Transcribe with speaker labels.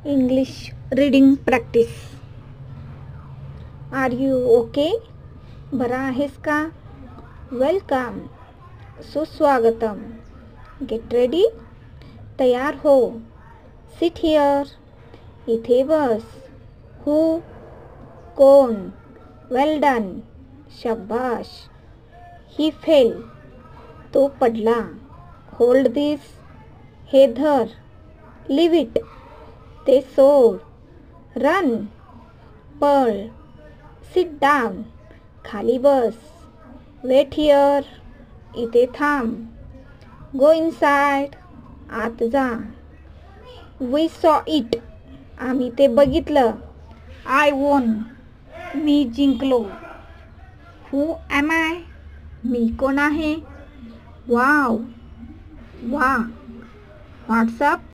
Speaker 1: English reading practice. Are you okay? बरा आहेस का? वेलकम. सुस्वागतम. Get ready. तयार हो. Sit here. इथे बस. Who? कोण? Well done. शाबाश. He fell. तो पडला. Hold this. हे धर. Leave it. ते सोड. रन. पळ. Sit down. खाली बस. Wait here. इथे थांब. Go inside. आत जा. वी सॉ इट. आम्ही ते बघितलं. आय वोन. मी जिंकलो. हू ॲम आय. मी कोण आहे. वाव. वा. व्हॉट्सअप.